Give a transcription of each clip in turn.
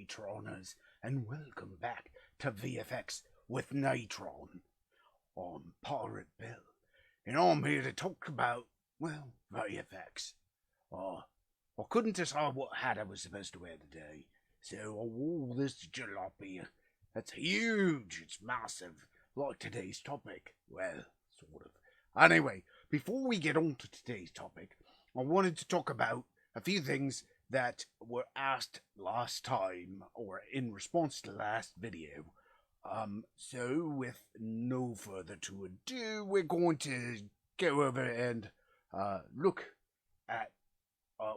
Natroners, and welcome back to VFX with Natron. I'm Pirate Bill, and I'm here to talk about, well, VFX. I couldn't decide what hat I was supposed to wear today, so I wore this jalopy. That's huge, it's massive, like today's topic. Well, sort of. Anyway, before we get on to today's topic, I wanted to talk about a few things that were asked last time, or in response to last video. So with no further to ado, we're going to go over and look at,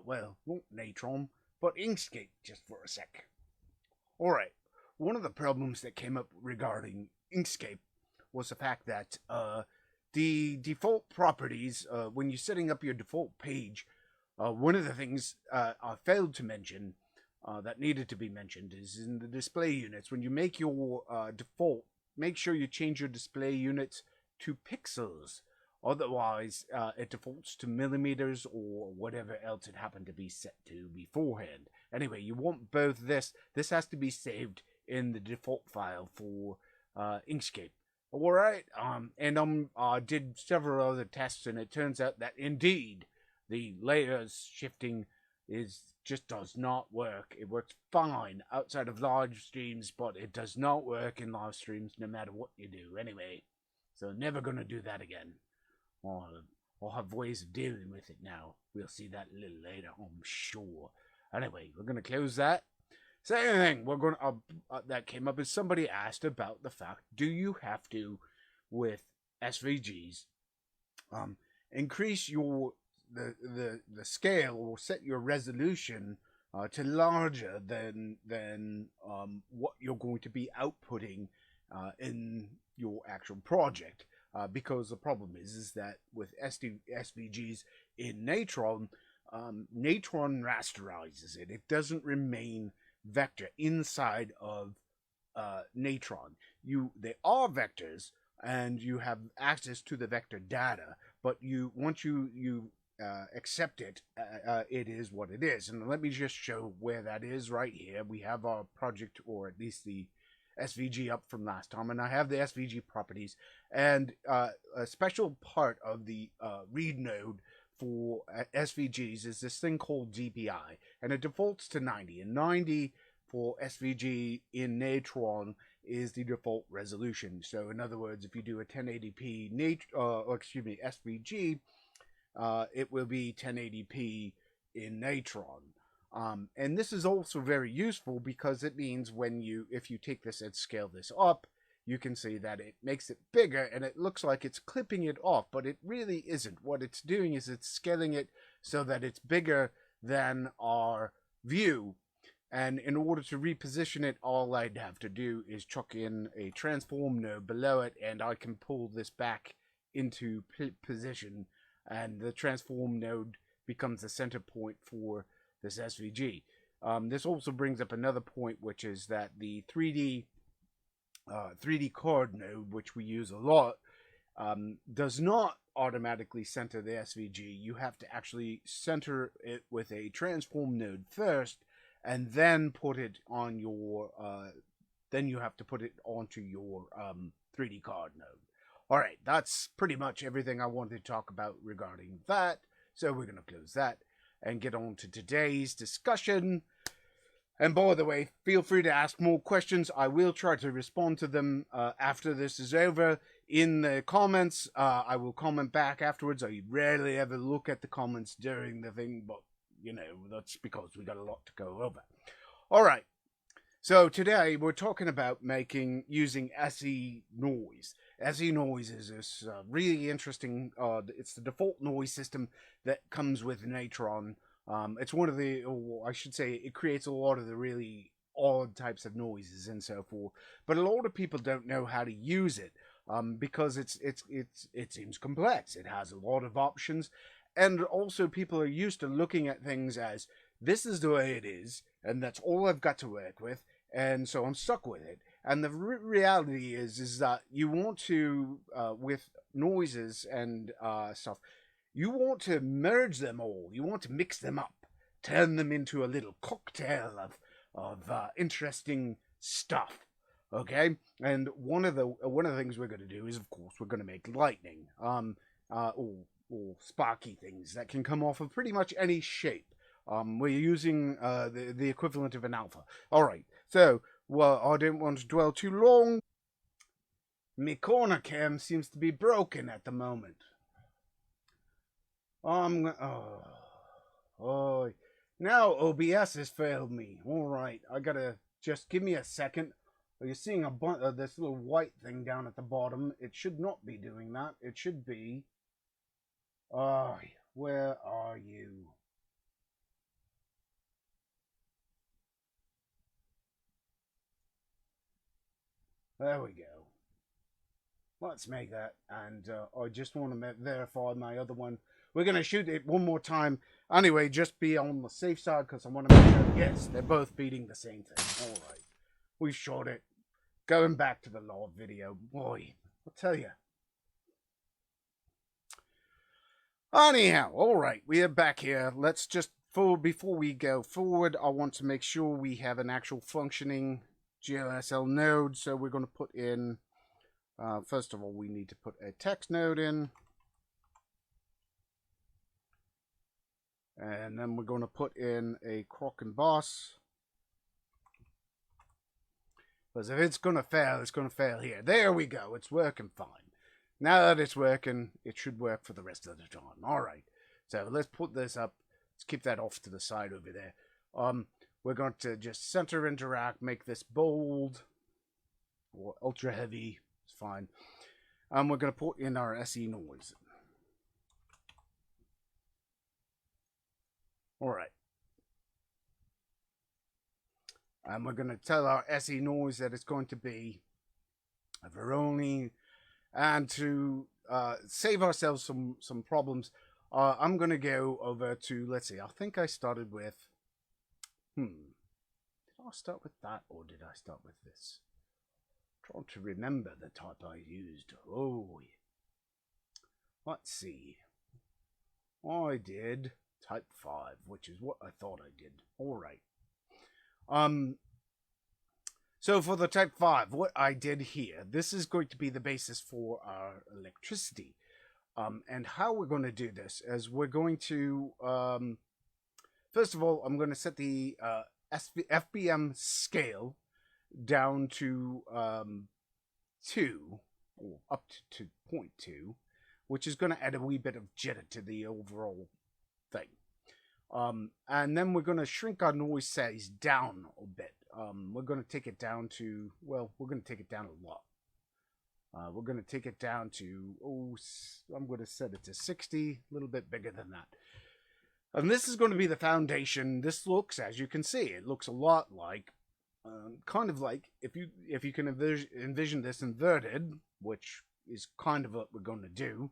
well, not Natron, but Inkscape just for a sec. Alright, one of the problems that came up regarding Inkscape was the fact that the default properties, when you're setting up your default page, one of the things I failed to mention that needed to be mentioned is in the display units. When you make your default, make sure you change your display units to pixels. Otherwise, it defaults to millimeters or whatever else it happened to be set to beforehand. Anyway, you want both this. This has to be saved in the default file for Inkscape. Alright, and I did several other tests, and it turns out that indeed the layers shifting just does not work. It works fine outside of live streams, but it does not work in live streams no matter what you do. Anyway, so never gonna do that again. I'll have ways of dealing with it now. We'll see that a little later, I'm sure. Anyway, we're gonna close that. Second thing we're gonna that came up is somebody asked about the fact: do you have to, with SVGs, increase your the scale or set your resolution to larger than what you're going to be outputting in your actual project? Because the problem is that with SVGs in Natron, Natron rasterizes it. It doesn't remain vector inside of Natron. They are vectors, and you have access to the vector data, but once you accept it, it is what it is. And let me just show where that is right here. We have our project, or at least the SVG up from last time, and I have the SVG properties, and a special part of the read node for SVGs is this thing called DPI, and it defaults to 90, and 90 for SVG in Natron is the default resolution. So in other words, if you do a 1080p SVG, it will be 1080p in Natron. And this is also very useful because it means if you take this and scale this up, you can see that it makes it bigger and it looks like it's clipping it off, but it really isn't. What it's doing is it's scaling it so that it's bigger than our view. And in order to reposition it, all I'd have to do is chuck in a transform node below it, and I can pull this back into position, and the transform node becomes the center point for this SVG. This also brings up another point, which is that the 3D card node, which we use a lot, does not automatically center the SVG. You have to actually center it with a transform node first, and then put it on your then you have to put it onto your 3D card node. All right, that's pretty much everything I wanted to talk about regarding that. So we're going to close that and get on to today's discussion. And by the way, feel free to ask more questions. I will try to respond to them after this is over in the comments. I will comment back afterwards. I rarely ever look at the comments during the thing, but you know, that's because we got a lot to go over. All right. So today we're talking about using SeNoise. SeNoise is this really interesting, it's the default noise system that comes with Natron. It's one of the, or I should say, it creates a lot of the really odd types of noises and so forth. But a lot of people don't know how to use it because it seems complex. It has a lot of options. And also people are used to looking at things as, this is the way it is, and that's all I've got to work with, and so I'm stuck with it. And the reality is that you want to, with noises and stuff, you want to merge them all. You want to mix them up, turn them into a little cocktail of interesting stuff. Okay, and one of the things we're going to do is, of course, we're going to make lightning, or sparky things that can come off of pretty much any shape. We're using the equivalent of an alpha. All right, so well, I didn't want to dwell too long. My corner cam seems to be broken at the moment. Now OBS has failed me. All right, I gotta just give me a second. You're seeing this little white thing down at the bottom. It should not be doing that. It should be. Where are you? There we go. Let's make that. And I just want to verify my other one. We're going to shoot it one more time. Anyway, just be on the safe side because I want to make sure. Yes, they're both beating the same thing. All right. We shot it. Going back to the live video. Boy, I'll tell you. Anyhow, all right. We are back here. Let's just, before we go forward, I want to make sure we have an actual functioning GLSL node. So we're going to put in, first of all, we need to put a text node in. And then we're going to put in a croc and boss. Because if it's going to fail, it's going to fail here. There we go. It's working fine. Now that it's working, it should work for the rest of the time. All right. So let's put this up. Let's keep that off to the side over there. We're going to just center interact, make this bold or ultra heavy. It's fine. We're going to put in our SeNoise. All right. And we're going to tell our SeNoise that it's going to be a Veroni. And to save ourselves some problems, I'm going to go over to, let's see, I think I started with, did I start with that or did I start with this? I'm trying to remember the type I used. Oh, let's see. I did type 5, which is what I thought I did. All right. So for the type 5, what I did here, this is going to be the basis for our electricity. And how we're going to do this is we're going to, first of all, I'm going to set the FBM scale down to 2, or up to 0.2, which is going to add a wee bit of jitter to the overall thing. And then we're going to shrink our noise size down a bit. We're going to take it down to, well, we're going to take it down a lot. We're going to take it down to, I'm going to set it to 60, a little bit bigger than that. And this is going to be the foundation. This looks, as you can see, it looks a lot like, kind of like, if you can envision this inverted, which is kind of what we're going to do,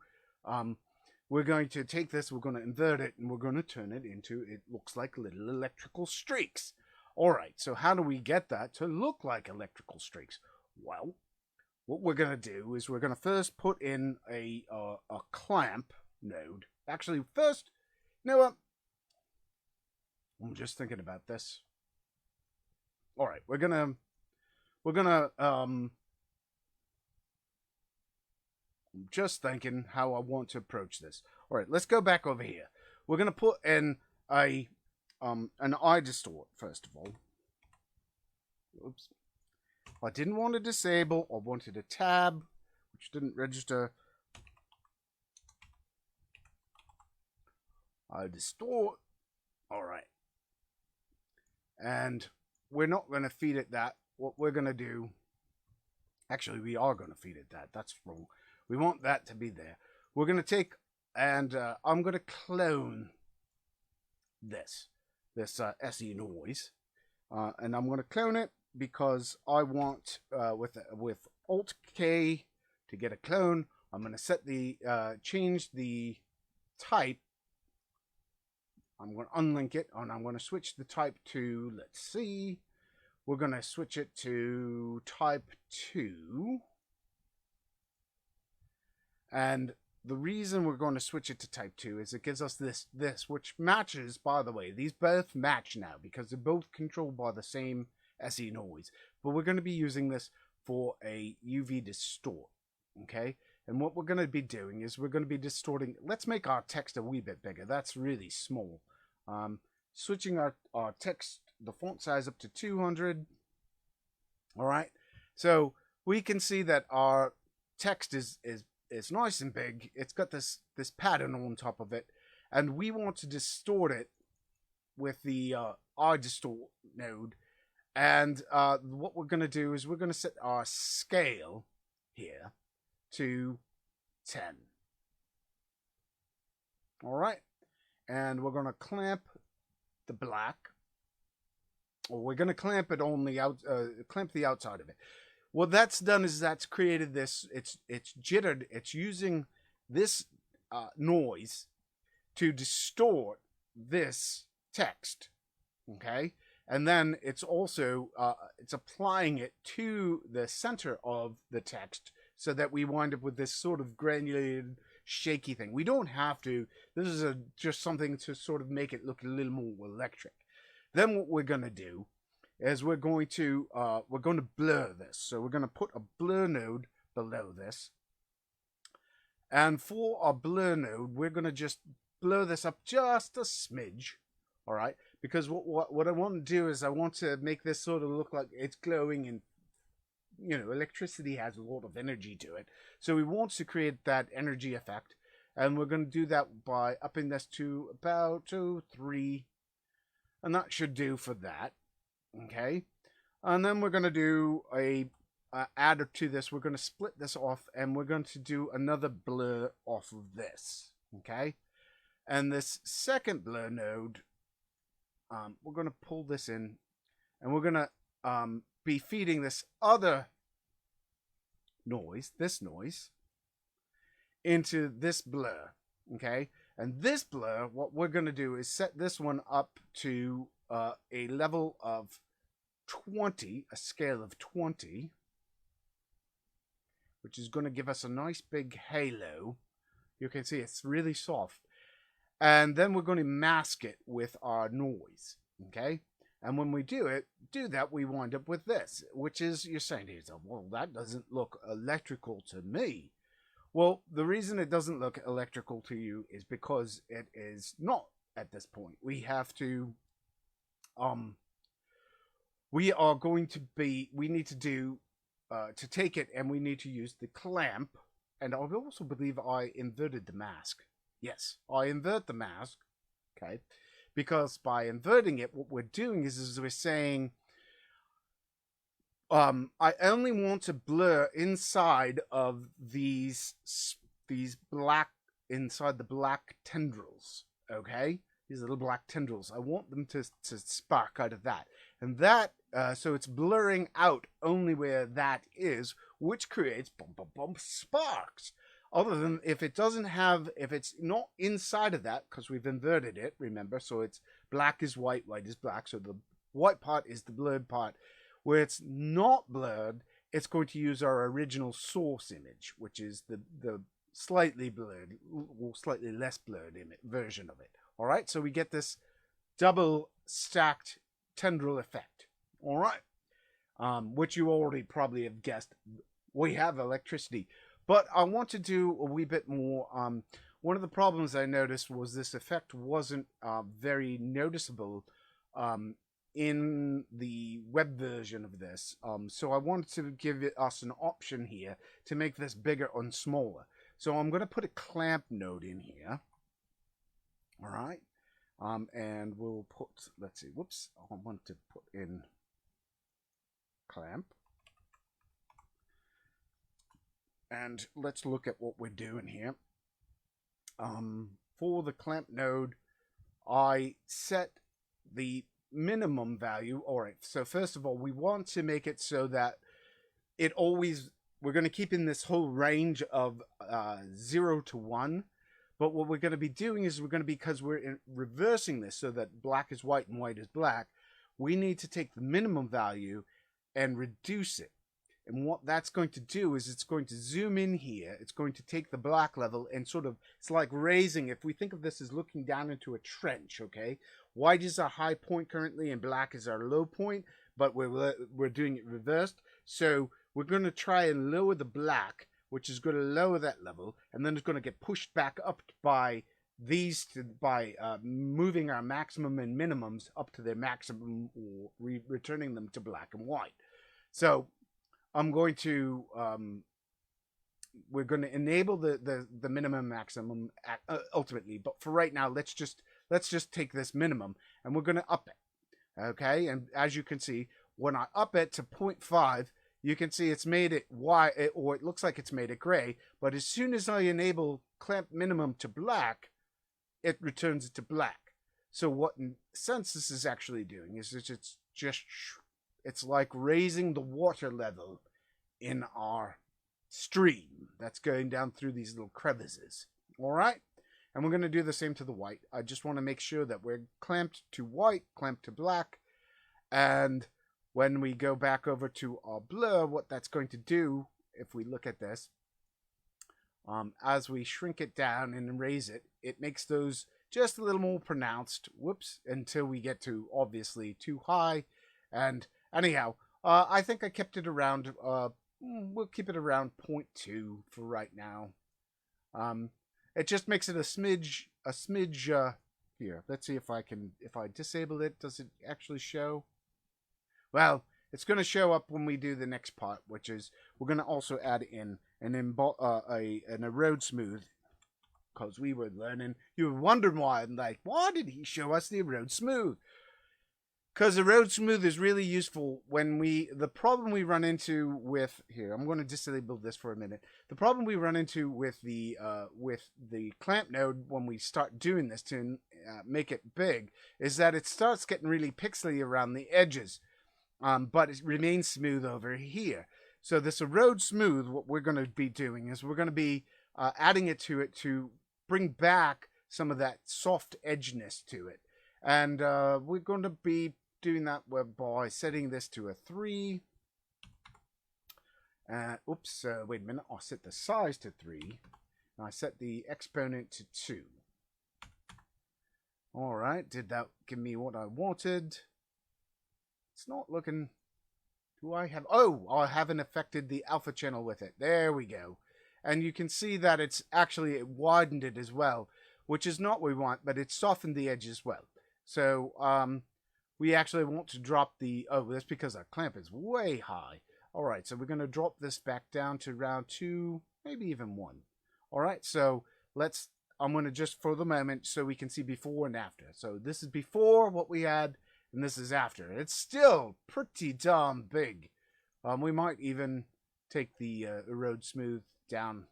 we're going to take this, we're going to invert it, and we're going to turn it into, it looks like little electrical streaks. All right, so how do we get that to look like electrical streaks? Well, what we're going to do is we're going to first put in a clamp node. Actually, first, you know what? I'm just thinking about this. All right, we're gonna I'm just thinking how I want to approach this. All right, let's go back over here. We're gonna put in a an eye distort first of all. Oops. I didn't want to disable. I wanted a tab, which didn't register. Eye distort. All right. And we're not going to feed it that. What we're going to do, actually, we are going to feed it that. That's wrong. We want that to be there. We're going to take, and I'm going to clone this SeNoise, and I'm going to clone it because I want with Alt K to get a clone. I'm going to set the change the type. I'm going to unlink it, and I'm going to switch the type to, let's see, we're going to switch it to type 2. And the reason we're going to switch it to type 2 is it gives us this, which matches, by the way. These both match now because they're both controlled by the same SeNoise. But we're going to be using this for a UV distort, okay? And what we're going to be doing is we're going to be distorting. Let's make our text a wee bit bigger. That's really small. Switching our text, the font size up to 200. All right. So we can see that our text is nice and big. It's got this pattern on top of it. And we want to distort it with the I distort node. And what we're going to do is we're going to set our scale here to 10. All right. And we're going to clamp the black. Or we're going to clamp it on the clamp the outside of it. What that's done is that's created this, it's jittered, it's using this noise to distort this text, okay? And then it's also, it's applying it to the center of the text so that we wind up with this sort of granulated, shaky thing. We don't have to, this is just something to sort of make it look a little more electric. Then what we're going to do is we're going to blur this. So we're going to put a blur node below this. And for our blur node, we're going to just blur this up just a smidge. All right. Because what I want to do is I want to make this sort of look like it's glowing, and, you know, electricity has a lot of energy to it. So we want to create that energy effect. And we're going to do that by upping this to about 3. And that should do for that. Okay. And then we're going to do a add to this. We're going to split this off, and we're going to do another blur off of this. Okay. And this second blur node, we're going to pull this in, and we're going to be feeding this other noise, into this blur. Okay. And this blur, what we're going to do is set this one up to a level of 20, a scale of 20, which is going to give us a nice big halo. You can see it's really soft. And then we're going to mask it with our noise, okay? And when we do that, we wind up with this, which is, you're saying, well, that doesn't look electrical to me. Well, the reason it doesn't look electrical to you is because it is not at this point. We have to, we need to do, to take it, and we need to use the clamp. And I also believe I inverted the mask. Yes, I invert the mask, okay? Because by inverting it, what we're doing is we're saying, I only want to blur inside of these black, inside the black tendrils, okay? These little black tendrils. I want them to spark out of that. And that, so it's blurring out only where that is, which creates sparks. Other than if it doesn't have, if it's not inside of that, because we've inverted it, remember, so it's black is white, white is black, so the white part is the blurred part. Where it's not blurred, it's going to use our original source image, which is the slightly blurred, or slightly less blurred version of it. All right, so we get this double stacked tendril effect. All right, which you already probably have guessed. We have electricity. But I want to do a wee bit more. One of the problems I noticed was this effect wasn't very noticeable in the web version of this. So I wanted to give us an option here to make this bigger and smaller. So I'm going to put a clamp node in here. All right. And we'll put, let's see, whoops, I want to put in clamp. And let's look at what we're doing here. For the clamp node, I set the minimum value. All right, so first of all, we want to make it so that it always, we're going to keep in this whole range of 0 to 1. But what we're going to be doing is we're going to be, because we're reversing this so that black is white and white is black, we need to take the minimum value and reduce it. And what that's going to do is it's going to zoom in here. It's going to take the black level and sort of, it's like raising, if we think of this as looking down into a trench, okay? White is our high point currently and black is our low point, but we're doing it reversed. So we're going to try and lower the black, which is going to lower that level, and then it's going to get pushed back up by moving our maximum and minimums up to their maximum, or returning them to black and white. So I'm going to we're going to enable the minimum maximum ultimately, but for right now let's just take this minimum and we're going to up it. Okay, and as you can see, when I up it to 0.5, you can see it's made it white, or it looks like it's made it gray, but as soon as I enable clamp minimum to black, it returns it to black. So what in sense this is actually doing is it's like raising the water level in our stream that's going down through these little crevices. All right, and we're going to do the same to the white. I just want to make sure that we're clamped to white, clamped to black, and when we go back over to our blur, what that's going to do, if we look at this, as we shrink it down and raise it, it makes those just a little more pronounced. Whoops, until we get to obviously too high. And anyhow, I think I kept it around, we'll keep it around 0.2 for right now. It just makes it a smidge, here. Let's see if I disable it, does it actually show? Well, it's going to show up when we do the next part, which is we're going to also add in an erode smooth, because we were learning. You were wondering why, like, why did he show us the erode smooth? Because erode smooth is really useful when the problem we run into with, here, I'm going to disable this for a minute. The problem we run into with the clamp node when we start doing this to make it big is that it starts getting really pixely around the edges. But it remains smooth over here. So this erode smooth, what we're going to be doing is we're going to be adding it to bring back some of that soft edginess to it. And we're going to be doing that by setting this to a 3. Oops, wait a minute. I'll set the size to 3. And I set the exponent to 2. All right, did that give me what I wanted? It's not looking... Do I have... Oh, I haven't affected the alpha channel with it. There we go. And you can see that it's actually it widened it as well, which is not what we want, but it softened the edge as well. So we actually want to drop the... Oh, that's because our clamp is way high. All right, so we're going to drop this back down to around 2, maybe even 1. All right, so let's... I'm going to just, for the moment, so we can see before and after. So this is before what we had, and this is after. It's still pretty darn big. We might even take the erode smooth down.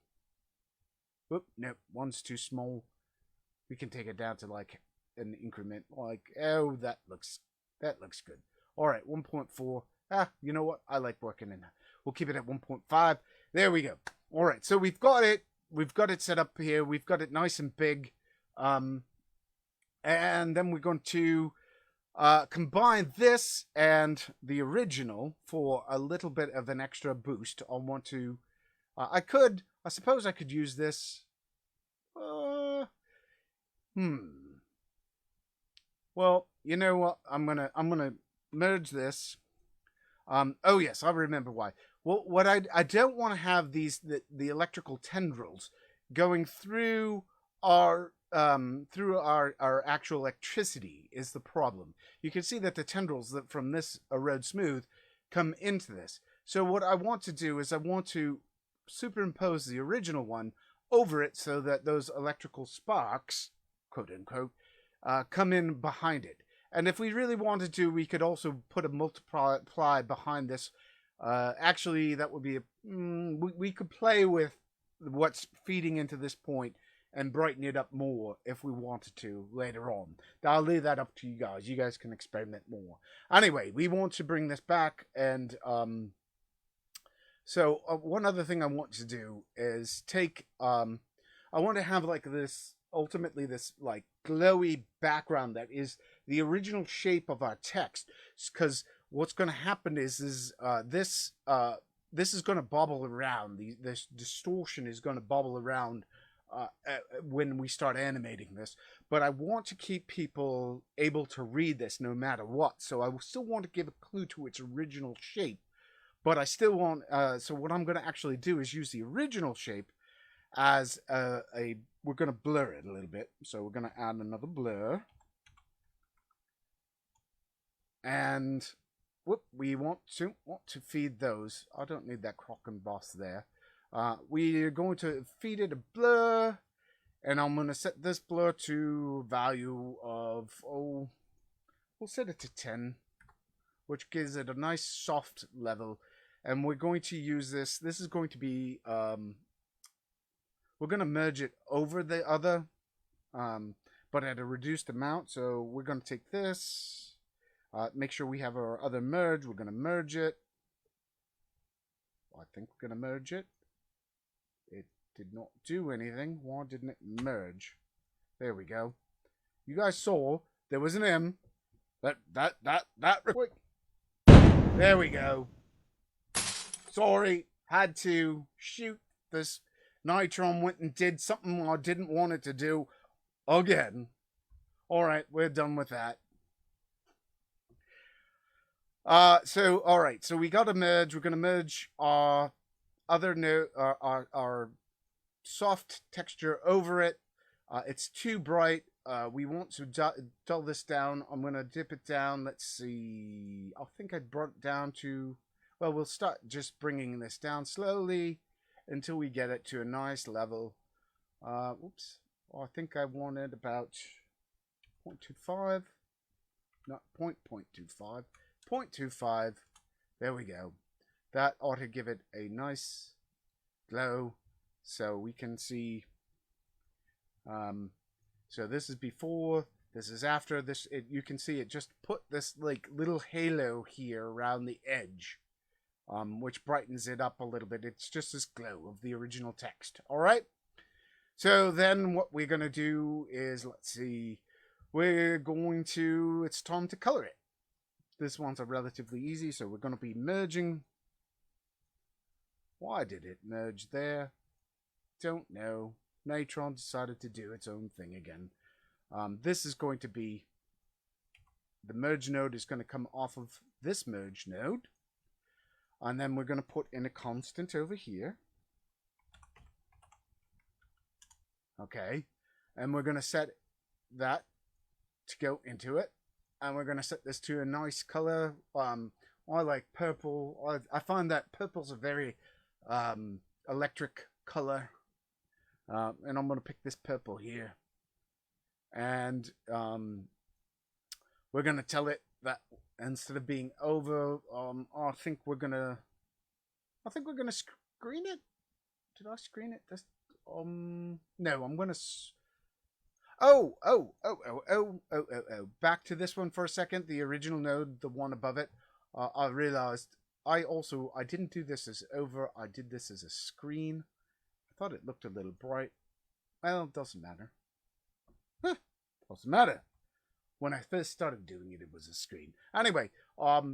Whoop, nope, one's too small. We can take it down to like an increment. Like, oh, that looks good. All right, 1.4. You know what? I like working in that. We'll keep it at 1.5. There we go. All right, so we've got it. We've got it set up here. We've got it nice and big. And then we're going to combine this and the original for a little bit of an extra boost. I want to... I suppose I could use this. Well, you know what? I'm gonna merge this. Oh yes, I remember why. Well, what I don't want to have the electrical tendrils going through our actual electricity is the problem. You can see that the tendrils that from this erode smooth come into this. So what I want to do is I want to superimpose the original one over it so that those electrical sparks, quote unquote, come in behind it. And if we really wanted to, we could also put a multiply behind this. Actually, that would be we could play with what's feeding into this point and brighten it up more if we wanted to later on. I'll leave that up to you guys. You guys can experiment more. Anyway, we want to bring this back, and so one other thing I want to do is take I want to have like this, ultimately this like glowy background that is the original shape of our text, because what's going to happen is this this is going to bobble around. This distortion is going to bobble around when we start animating this. But I want to keep people able to read this no matter what. So I still want to give a clue to its original shape. But I still want, so what I'm going to actually do is use the original shape as we're going to blur it a little bit. So we're going to add another blur. And we want to feed those. I don't need that crock and boss there. We're going to feed it a blur, and I'm going to set this blur to value of, we'll set it to 10, which gives it a nice soft level. And we're going to use this. This is going to be, we're going to merge it over the other, but at a reduced amount. So we're going to take this, make sure we have our other merge. We're going to merge it. I think we're going to merge it. It did not do anything. Why didn't it merge? There we go. You guys saw there was an M. That. There we go. Sorry, had to shoot this. Natron went and did something I didn't want it to do again. All right, we're done with that. All right, so we got to merge. We're going to merge our other our soft texture over it. It's too bright. We want to dull this down. I'm going to dip it down. Let's see. I think I brought it down to, well, we'll start just bringing this down slowly until we get it to a nice level. Oops. I think I wanted about 0.25. Not 0.25. 0.25. There we go. That ought to give it a nice glow, so we can see. So this is before, this is after. This, you can see it just put this like little halo here around the edge, which brightens it up a little bit. It's just this glow of the original text. All right. So then what we're gonna do is, let's see, it's time to color it. This one's a relatively easy, so we're going to be merging. Why did it merge there? Don't know. Natron decided to do its own thing again. This is going to be, the merge node is going to come off of this merge node. And then we're going to put in a constant over here. Okay. And we're going to set that to go into it. And we're going to set this to a nice color. I like purple. I find that purple's a very electric color. And I'm going to pick this purple here. And we're going to tell it that instead of being over, I think we're going to screen it. Did I screen it? No, I'm going to... Oh. Back to this one for a second. The original node, the one above it. I realized I didn't do this as over. I did this as a screen. I thought it looked a little bright. Well, it doesn't matter. Doesn't matter. When I first started doing it, it was a screen. Anyway,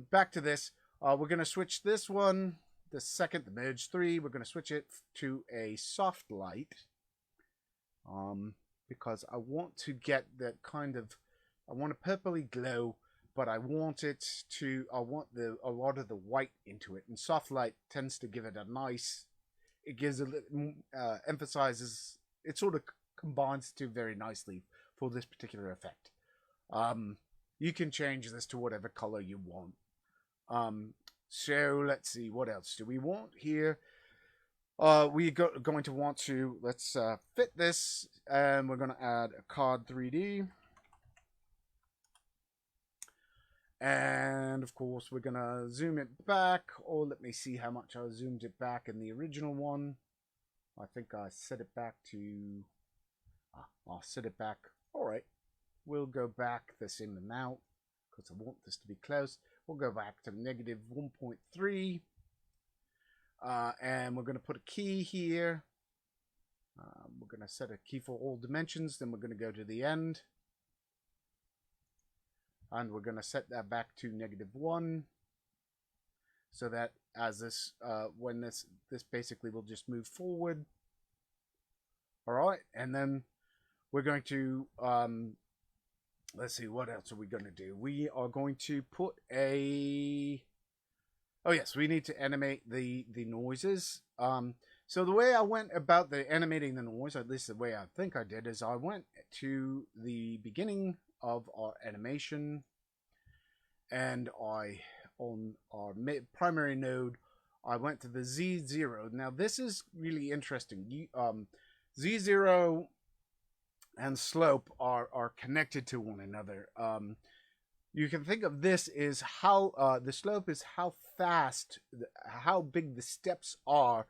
back to this. We're going to switch this one, the merge 3. We're going to switch it to a soft light. Because I want to get that kind of, I want a purpley glow, but I want a lot of the white into it. And soft light tends to give it a nice, it gives emphasizes, it sort of combines the two very nicely for this particular effect. You can change this to whatever color you want. So let's see, what else do we want here? We're going to want to, let's fit this, and we're going to add a card 3D. And of course, we're going to zoom it back, or let me see how much I zoomed it back in the original one. I think I set it back to, I'll set it back. All right, we'll go back the same amount because I want this to be close. We'll go back to negative 1.3. And we're going to put a key here. We're going to set a key for all dimensions. Then we're going to go to the end. And we're going to set that back to -1. so that as this, when this basically will just move forward. All right, and then we're going to, let's see, what else are we going to do? We are going to put a, oh yes, we need to animate the noises. So the way I went about the animating the noise, at least the way I think I did, is I went to the beginning of our animation, and I, on our primary node, I went to the Z0. Now this is really interesting. Z0 and slope are connected to one another. You can think of this as how the slope is how fast, how big the steps are.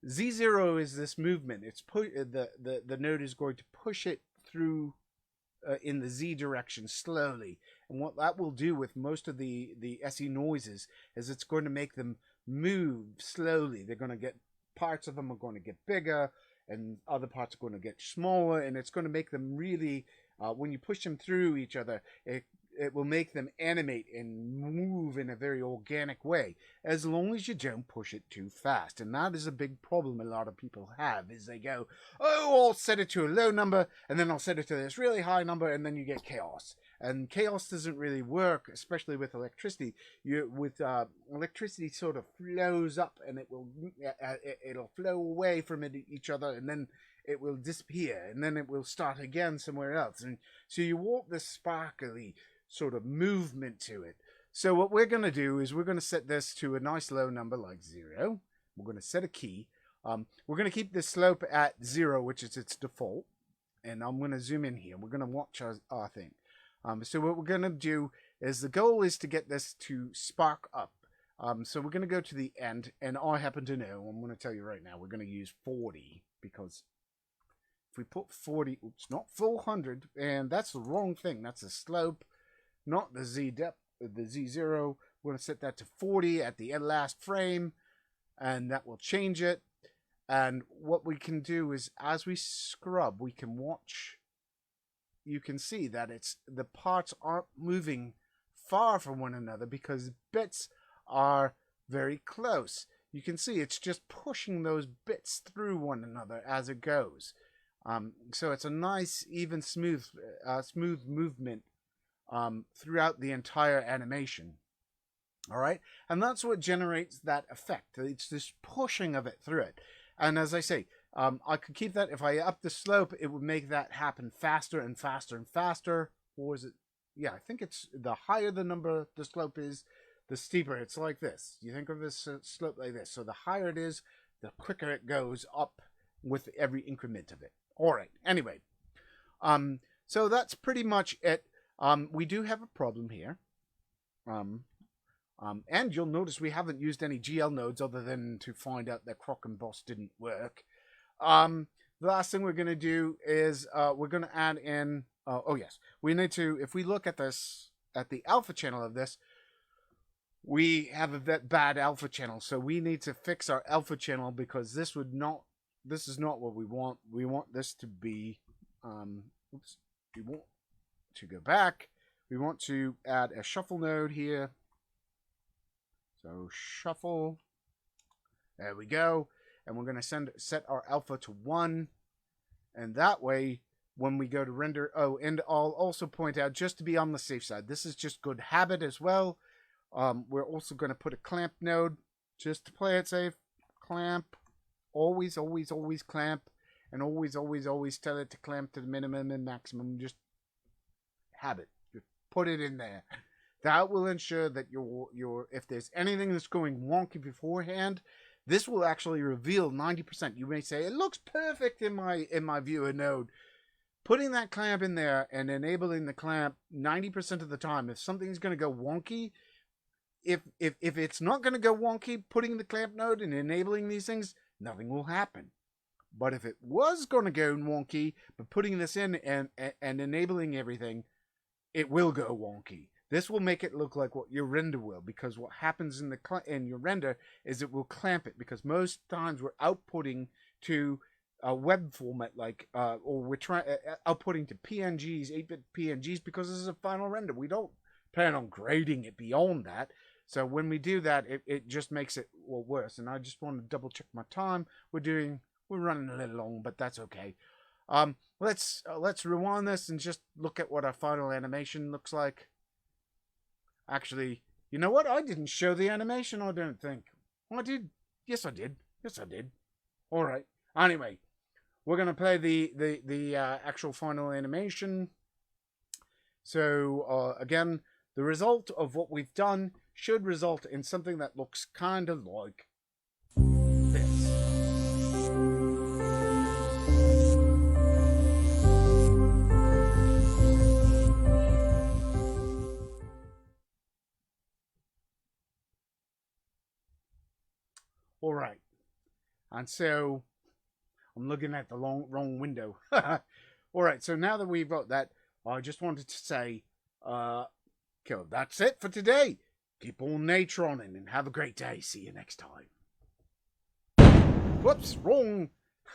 Z0 is this movement. It's the node is going to push it through in the Z direction slowly. And what that will do with most of the SE noises is it's going to make them move slowly. They're going to get, parts of them are going to get bigger, and other parts are going to get smaller, and it's going to make them really, when you push them through each other, it will make them animate and move in a very organic way, as long as you don't push it too fast. And that is a big problem a lot of people have, is they go, oh, I'll set it to a low number, and then I'll set it to this really high number, and then you get chaos. And chaos doesn't really work, especially with electricity. Electricity sort of flows up, and it'll flow away from each other, and then it will disappear, and then it will start again somewhere else. And so you want this sparkly sort of movement to it. So what we're going to do is we're going to set this to a nice low number like 0. We're going to set a key. We're going to keep the slope at 0, which is its default. And I'm going to zoom in here. We're going to watch our thing. So what we're going to do is, the goal is to get this to spark up. So we're going to go to the end, and I happen to know, I'm going to tell you right now, we're going to use 40, because if we put 40, oops, not 400, and that's the wrong thing. That's the slope, not the Z depth, the Z0. We're going to set that to 40 at the last frame, and that will change it. And what we can do is, as we scrub, we can watch. You can see that the parts aren't moving far from one another because bits are very close. You can see it's just pushing those bits through one another as it goes. So it's a nice, even, smooth movement throughout the entire animation. All right, and that's what generates that effect. It's this pushing of it through it. And as I say, I could keep that. If I up the slope, it would make that happen faster and faster and faster. Or is it? Yeah, I think it's the higher the number the slope is, the steeper. It's like this. You think of this slope like this. So the higher it is, the quicker it goes up with every increment of it. All right. Anyway, so that's pretty much it. We do have a problem here. And you'll notice we haven't used any GL nodes other than to find out that Croc and Boss didn't work. The last thing we're going to do is we're going to add in, oh yes, we need to, if we look at this, at the alpha channel of this, we have a bad alpha channel. So we need to fix our alpha channel, because this is not what we want. We want this to be, oops, we want to go back. We want to add a shuffle node here. So shuffle, there we go. And we're going to set our alpha to 1. And that way, when we go to render, oh, and I'll also point out, just to be on the safe side, this is just good habit as well. We're also going to put a clamp node, just to play it safe. Clamp, always, always, always clamp. And always, always, always tell it to clamp to the minimum and maximum. Just habit, just put it in there. That will ensure that if there's anything that's going wonky beforehand, this will actually reveal 90%. You may say, it looks perfect in my viewer node. Putting that clamp in there and enabling the clamp 90% of the time, if something's going to go wonky, if it's not going to go wonky, putting the clamp node and enabling these things, nothing will happen. But if it was going to go wonky, but putting this in and enabling everything, it will go wonky. This will make it look like what your render will, because what happens in your render is it will clamp it, because most times we're outputting to a web format, like or we're outputting to PNGs, 8-bit PNGs, because this is a final render. We don't plan on grading it beyond that. So when we do that, it just makes it worse. And I just want to double check my time. We're running a little long, but that's okay. Let's rewind this and just look at what our final animation looks like. Actually, you know what? I didn't show the animation, I don't think. I did. Yes, I did. Yes, I did. All right. Anyway, we're going to play the actual final animation. So, again, the result of what we've done should result in something that looks kind of like this. All right. And so, I'm looking at the wrong window. All right. So now that we've got that, I just wanted to say, cool, that's it for today. Keep on Natroning and have a great day. See you next time. Whoops, wrong.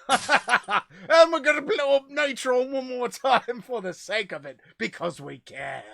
And we're going to blow up Natron one more time for the sake of it, because we can.